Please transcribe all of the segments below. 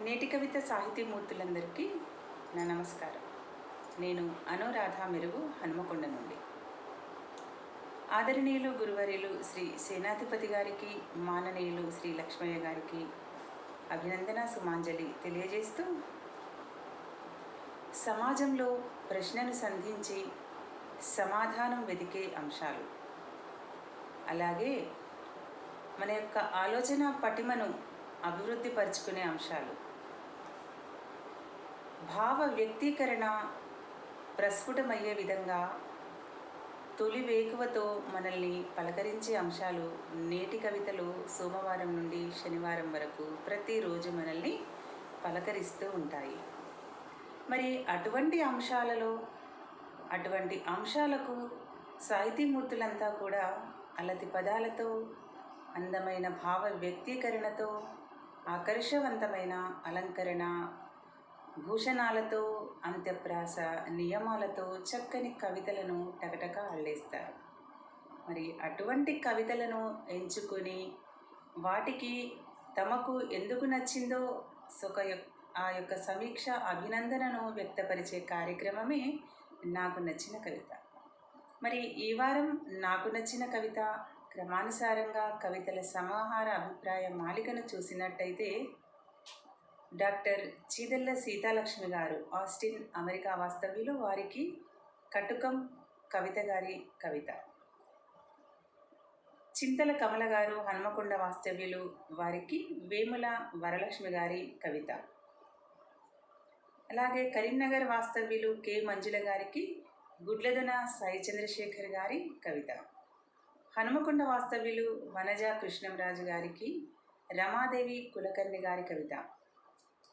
నేటి కవిత సాహితీమూర్తులందరికీ నా నమస్కారం. నేను అనురాధ మెరుగు హనుమకొండ నుండి. ఆదరణీయులు గురువర్యులు శ్రీ సేనాధిపతి గారికి, మాననీయులు శ్రీ లక్ష్మయ్య గారికి అభినందన సుమాంజలి తెలియజేస్తూ, సమాజంలో ప్రశ్నను సంధించి సమాధానం వెతికే అంశాలు, అలాగే మన యొక్క ఆలోచన పటిమను అభివృద్ధి పరుచుకునే అంశాలు, భావ వ్యక్తీకరణ ప్రస్ఫుటమయ్యే విధంగా తొలి వేకువతో మనల్ని పలకరించే అంశాలు నేటి కవితలు సోమవారం నుండి శనివారం వరకు ప్రతిరోజు మనల్ని పలకరిస్తూ ఉంటాయి. మరి అటువంటి అంశాలకు సాహితీమూర్తులంతా కూడా అలతి పదాలతో, అందమైన భావ వ్యక్తీకరణతో, ఆకర్షవంతమైన అలంకరణ భూషణాలతో, అంత్యప్రాస నియమాలతో చక్కని కవితలను టకటక అల్లేస్తారు. మరి అటువంటి కవితలను ఎంచుకొని వాటికి తమకు ఎందుకు నచ్చిందో ఆ యొక్క సమీక్ష అభినందనను వ్యక్తపరిచే కార్యక్రమమే నాకు నచ్చిన కవిత. మరి ఈ వారం నాకు నచ్చిన కవిత క్రమానుసారంగా కవితల సమాహార అభిప్రాయ మాలికను చూసినట్టయితే, డాక్టర్ చీదెళ్ల సీతాలక్ష్మి గారు, ఆస్టిన్ అమెరికా వాస్తవ్యులు, వారికి కటుకం కవిత గారి కవిత. చింతల కమల గారు, హన్మకొండ వాస్తవ్యులు, వారికి వేముల వరలక్ష్మి గారి కవిత. అలాగే కరీంనగర్ వాస్తవ్యులు కె మంజుల గారికి గుడ్లదొన సాయి చంద్రశేఖర్ గారి కవిత. హనుమకొండ వాస్తవ్యులు వనజ కృష్ణంరాజు గారికి రమాదేవి కులకర్ణి గారి కవిత.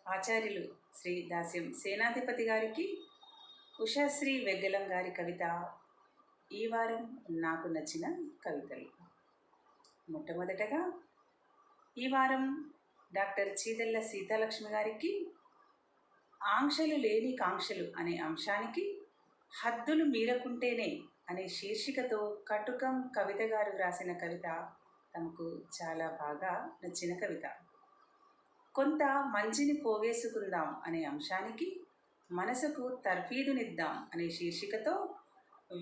ఆచార్యులు శ్రీ దాస్యం సేనాధిపతి గారికి ఉషాశ్రీ వెగ్గలం గారి కవిత ఈ వారం నాకు నచ్చిన కవితలు. మొట్టమొదటగా ఈ వారం డాక్టర్ చీదెళ్ల సీతాలక్ష్మి గారికి ఆంక్షలు లేని కాంక్షలు అనే అంశానికి హద్దులు మీరకుంటేనే అనే శీర్షికతో కటుకం కవిత గారు రాసిన కవిత తమకు చాలా బాగా నచ్చిన కవిత. కొంత మంచిని పోగేసుకుందాం అనే అంశానికి మనసుకు తర్ఫీదునిద్దాం అనే శీర్షికతో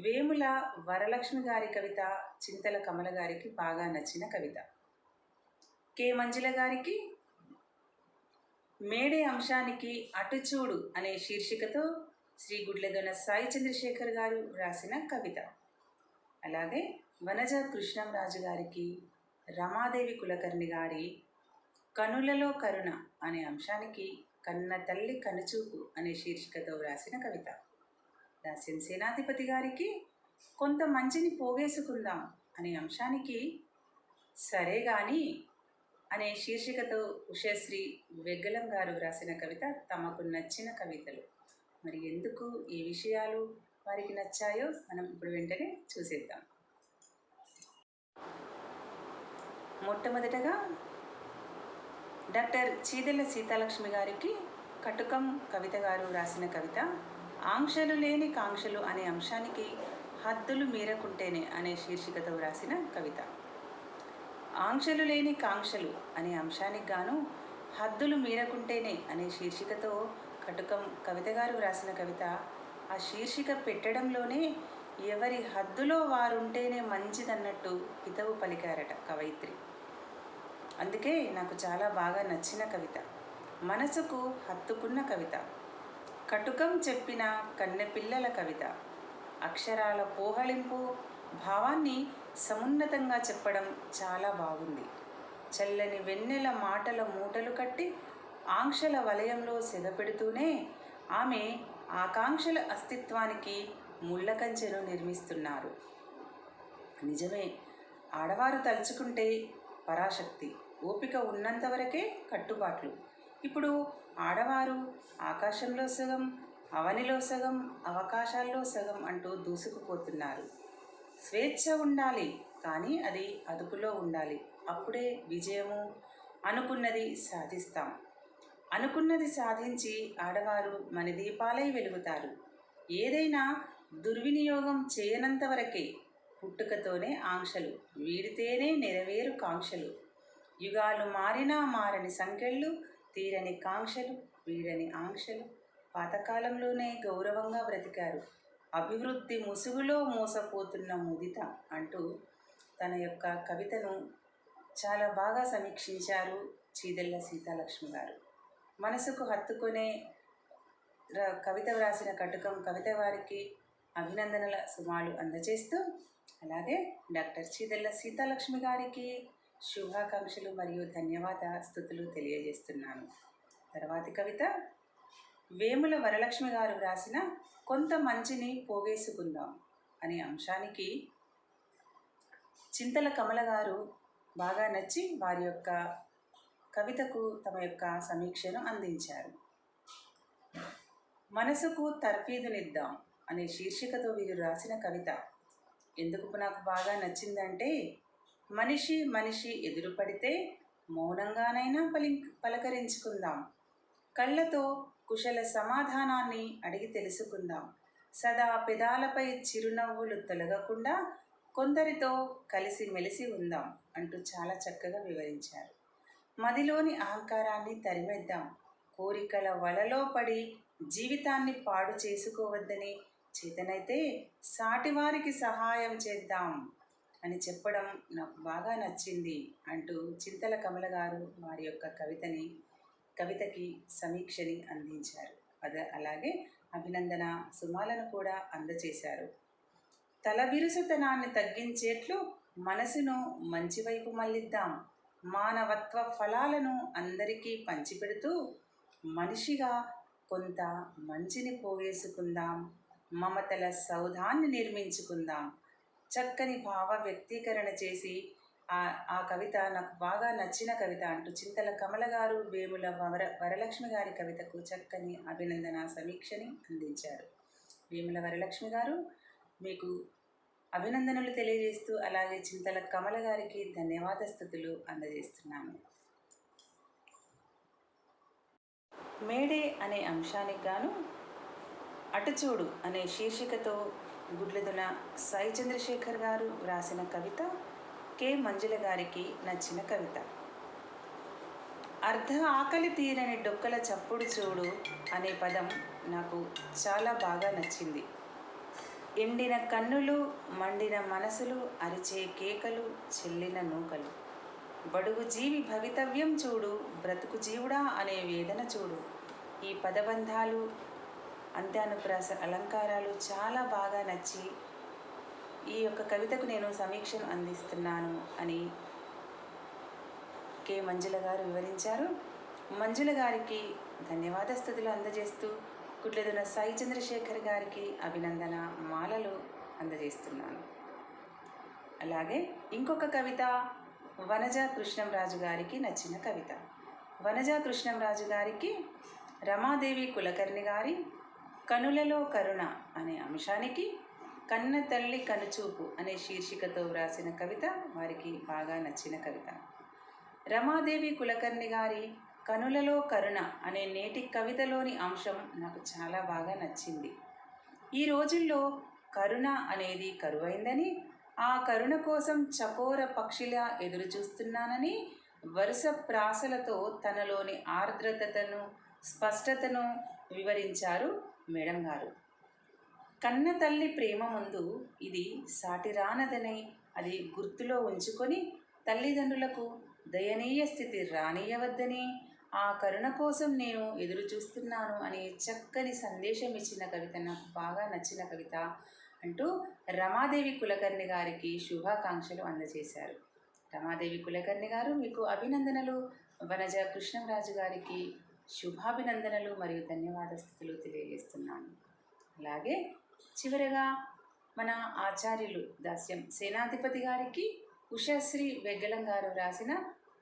వేముల వరలక్ష్మి గారి కవిత చింతల కమల గారికి బాగా నచ్చిన కవిత. కె మంజుల గారికి మేడే అంశానికి అటుచూడు అనే శీర్షికతో శ్రీ గుడ్లదొన సాయి చంద్రశేఖర్ గారు రాసిన కవిత. అలాగే వనజ కృష్ణంరాజు గారికి రమాదేవి కులకర్ణి గారి కనులలో కరుణ అనే అంశానికి కన్న తల్లి కనుచూపు అనే శీర్షికతో రాసిన కవిత. దాస్యం సేనాధిపతి గారికి కొంత మంచిని పోగేసుకుందాం అనే అంశానికి సరే గాని అనే శీర్షికతో ఉషశ్రీ వెగ్గలం గారు రాసిన కవిత తమకు నచ్చిన కవితలు. మరి ఎందుకు ఈ విషయాలు వారికి నచ్చాయో మనం ఇప్పుడు వెంటనే చూసేద్దాం. మొట్టమొదటగా డాక్టర్ చీదెళ్ల సీతాలక్ష్మి గారికి కటుకం కవిత గారు రాసిన కవిత ఆంక్షలు లేని కాంక్షలు అనే అంశానికి హద్దులు మీరకుంటేనే అనే శీర్షికతో రాసిన కవిత. ఆంక్షలు లేని కాంక్షలు అనే అంశానికి గాను హద్దులు మీరకుంటేనే అనే శీర్షికతో కటుకం కవిత గారు రాసిన కవిత. ఆ శీర్షిక పెట్టడంలోనే ఎవరి హద్దులో వారుంటేనే మంచిదన్నట్టు హితవు పలికారట కవయిత్రి. అందుకే నాకు చాలా బాగా నచ్చిన కవిత, మనసుకు హత్తుకున్న కవిత. కటుకం చెప్పిన కన్నెపిల్లల కవిత. అక్షరాల పోహళింపు, భావాన్ని సమున్నతంగా చెప్పడం చాలా బాగుంది. చల్లని వెన్నెల మాటల మూటలు కట్టి ఆంక్షల వలయంలో సెగపెడుతూనే ఆమె ఆకాంక్షల అస్తిత్వానికి ముళ్ళకంచెను నిర్మిస్తున్నారు. నిజమే, ఆడవారు తలుచుకుంటే పరాశక్తి, ఓపిక ఉన్నంతవరకే కట్టుబాట్లు. ఇప్పుడు ఆడవారు ఆకాశంలో సగం, అవనిలో సగం, అవకాశాల్లో సగం అంటూ దూసుకుపోతున్నారు. స్వేచ్ఛ ఉండాలి, కానీ అది అదుపులో ఉండాలి. అప్పుడే విజయము. అనుకున్నది సాధిస్తాం. అనుకున్నది సాధించి ఆడవారు మన దీపాలై వెలుగుతారు. ఏదైనా దుర్వినియోగం చేయనంతవరకే. పుట్టుకతోనే ఆంక్షలు, వీడితేనే నెరవేరు కాంక్షలు. యుగాలు మారినా మారని సంకెళ్ళు తీరని కాంక్షలు, వీడని ఆంక్షలు, పాతకాలంలోనే గౌరవంగా బ్రతికారు, అభివృద్ధి ముసుగులో మోసపోతున్న ముదిత అంటూ తన యొక్క కవితను చాలా బాగా సమీక్షించారు చీదెళ్ళ సీతాలక్ష్మి గారు. మనసుకు హత్తుకునే కవిత వ్రాసిన కటుకం కవిత వారికి అభినందనల సుమాలు అందజేస్తూ, అలాగే డాక్టర్ చీదెళ్ళ సీతాలక్ష్మి గారికి శుభాకాంక్షలు మరియు ధన్యవాద స్తుతులు తెలియజేస్తున్నాను. తర్వాతి కవిత వేముల వరలక్ష్మి గారు వ్రాసిన కొంత మంచిని పోగేసుకుందాం అనే అంశానికి చింతల కమల గారు బాగా నచ్చి వారి యొక్క కవితకు తమ యొక్క సమీక్షను అందించారు. మనసుకు తర్ఫీదునిద్దాం అనే శీర్షికతో వీరు రాసిన కవిత ఎందుకు నాకు బాగా నచ్చిందంటే, మనిషి ఎదురుపడితే మౌనంగానైనా పలకరించుకుందాం, కళ్ళతో కుశల సమాధానాన్ని అడిగి తెలుసుకుందాం, సదా పెదాలపై చిరునవ్వులు తొలగకుండా కొందరితో కలిసి మెలిసి ఉందాం అంటూ చాలా చక్కగా వివరించారు. మదిలోని అహంకారాన్ని తరిమేద్దాం, కోరికల వలలో పడి జీవితాన్ని పాడు చేసుకోవద్దని, చేతనైతే సాటివారికి సహాయం చేద్దాం అని చెప్పడం నాకు బాగా నచ్చింది అంటూ చింతల కమల గారు వారి యొక్క కవితకి సమీక్షని అందించారు. అలాగే అభినందన సుమాలను కూడా అందజేశారు. తల బిరుసుతనాన్ని తగ్గించేట్లు మనసును మంచివైపు మళ్ళిద్దాం, మానవత్వ ఫలాలను అందరికీ పంచిపెడుతూ మనిషిగా కొంత మంచిని పోగేసుకుందాం, మమతల సౌధాన్ని నిర్మించుకుందాం. చక్కని భావ వ్యక్తీకరణ చేసి ఆ కవిత నాకు బాగా నచ్చిన కవిత అంటూ చింతల కమల గారు వేముల వరలక్ష్మి గారి కవితకు చక్కని అభినందన సమీక్షని అందించారు. వేముల వరలక్ష్మి గారు మీకు అభినందనలు తెలియజేస్తూ, అలాగే చింతల కమల గారికి ధన్యవాద స్తుతులు అందజేస్తున్నాను. మేడే అనే అంశానికి గాను అటుచూడు అనే శీర్షికతో గుడ్లెదున సాయి చంద్రశేఖర్ గారు వ్రాసిన కవిత కె మంజుల గారికి నచ్చిన కవిత. అర్ధ ఆకలి తీరని డొక్కల చప్పుడు చూడు అనే పదం నాకు చాలా బాగా నచ్చింది. ఎండిన కన్నులు, మండిన మనసులు, అరిచే కేకలు, చెల్లిన నూకలు, బడుగు జీవి భవితవ్యం చూడు, బ్రతుకు జీవుడా అనే వేదన చూడు. ఈ పదబంధాలు, అంత్యానుప్రాస అలంకారాలు చాలా బాగా నచ్చి ఈ యొక్క కవితకు నేను సమీక్షను అందిస్తున్నాను అని కె మంజుల గారు వివరించారు. మంజుల గారికి ధన్యవాద స్తుతులు అందజేస్తూ గుడ్లెదున సాయి చంద్రశేఖర్ గారికి అభినందన మాలలు అందజేస్తున్నాను. అలాగే ఇంకొక కవిత వనజ కృష్ణంరాజు గారికి నచ్చిన కవిత. వనజ కృష్ణంరాజు గారికి రమాదేవి కులకర్ణి గారి కనులలో కరుణ అనే అంశానికి కన్న తల్లి కనుచూపు అనే శీర్షికతో వ్రాసిన కవిత వారికి బాగా నచ్చిన కవిత. రమాదేవి కులకర్ణి గారి కనులలో కరుణ అనే నేటి కవితలోని అంశం నాకు చాలా బాగా నచ్చింది. ఈ రోజుల్లో కరుణ అనేది కరువైందని, ఆ కరుణ కోసం చకోర పక్షిలా ఎదురు చూస్తున్నానని వరుస ప్రాసలతో తనలోని ఆర్ద్రతను, స్పష్టతను వివరించారు మేడం గారు. కన్న తల్లి ప్రేమ ముందు ఇది సాటిరానదని అది గుర్తులో ఉంచుకొని తల్లిదండ్రులకు దయనీయ స్థితి రానియవద్దని, ఆ కరుణ కోసం నేను ఎదురు చూస్తున్నాను అనే చక్కని సందేశం ఇచ్చిన కవిత నాకు బాగా నచ్చిన కవిత అంటూ రమాదేవి కులకర్ణి గారికి శుభాకాంక్షలు అందజేశారు. రమాదేవి కులకర్ణి గారు మీకు అభినందనలు, వనజ కృష్ణంరాజు గారికి శుభాభినందనలు మరియు ధన్యవాద స్తుతులు తెలియజేస్తున్నాను. అలాగే చివరగా మన ఆచార్యులు దాస్యం సేనాధిపతి గారికి ఉషశ్రీ వెగ్గలం గారు రాసిన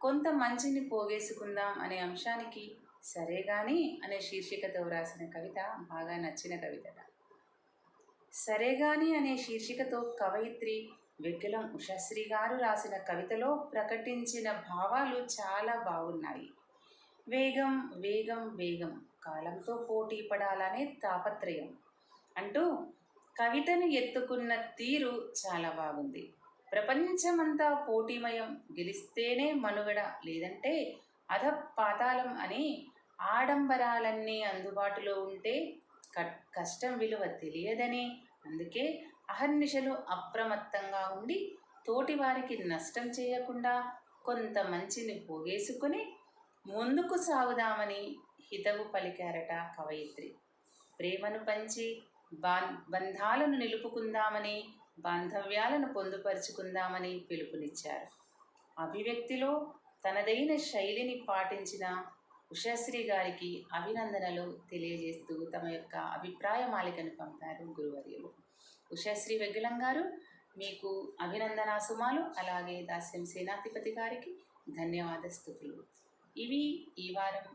కొంత మంచిని పోగేసుకుందాం అనే అంశానికి సరే గాని అనే శీర్షికతో వ్రాసిన కవిత బాగా నచ్చిన కవిత. సరే గాని అనే శీర్షికతో కవయిత్రి వెగ్గలం ఉషశ్రీ గారు రాసిన కవితలో ప్రకటించిన భావాలు చాలా బాగున్నాయి. వేగం వేగం వేగం, కాలంతో పోటీ పడాలనే తాపత్రయం అంటూ కవితను ఎత్తుకున్న తీరు చాలా బాగుంది. ప్రపంచమంతా పోటీమయం, గెలిస్తేనే మనుగడ, లేదంటే పాతాళం అని ఆడంబరాలన్నీ అందుబాటులో ఉంటే కష్టం విలువ తెలియదని, అందుకే అహర్నిశలు అప్రమత్తంగా ఉండి తోటివారికి నష్టం చేయకుండా కొంత మంచిని పోగేసుకుని ముందుకు సాగుదామని హితవు పలికారట కవయిత్రి. ప్రేమను పంచి బంధాలను నిలుపుకుందామని, బాంధవ్యాలను పొందుపరుచుకుందామని పిలుపునిచ్చారు. అభివ్యక్తిలో తనదైన శైలిని పాటించిన ఉషశ్రీ గారికి అభినందనలు తెలియజేస్తూ తమ యొక్క అభిప్రాయ మాలికను పంపారు గురువర్యులు. ఉషశ్రీ వెగ్గులం గారు, మీకు అభినందనాసుమాలు. అలాగే దాస్యం సేనాధిపతి గారికి ధన్యవాద స్తుతులు. ఇవి ఈ వారం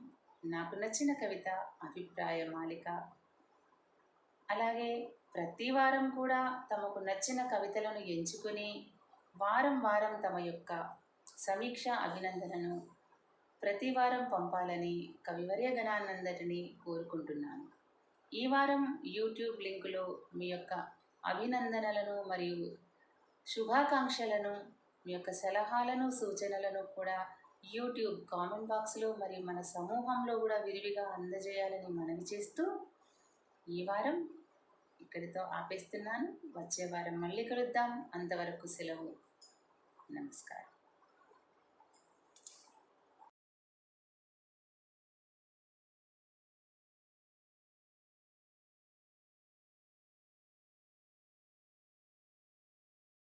నాకు నచ్చిన కవిత అభిప్రాయ మాలిక. అలాగే ప్రతి వారం కూడా తమకు నచ్చిన కవితలను ఎంచుకొని వారం వారం తమ యొక్క సమీక్ష అభినందనను ప్రతి వారం పంపాలని కవివర్య గణాన్నందరినీ కోరుకుంటున్నాను. ఈ వారం యూట్యూబ్ లింకులో మీ యొక్క అభినందనలను మరియు శుభాకాంక్షలను, మీ యొక్క సలహాలను, సూచనలను కూడా యూట్యూబ్ కామెంట్ బాక్స్లో మరియు మన సమూహంలో కూడా విరివిగా అందజేయాలని మనవి చేస్తూ ఈ వారం ఇక్కడితో ఆపేస్తున్నాను. వచ్చే వారం మళ్ళీ కలుద్దాం. అంతవరకు సెలవు. నమస్కారం.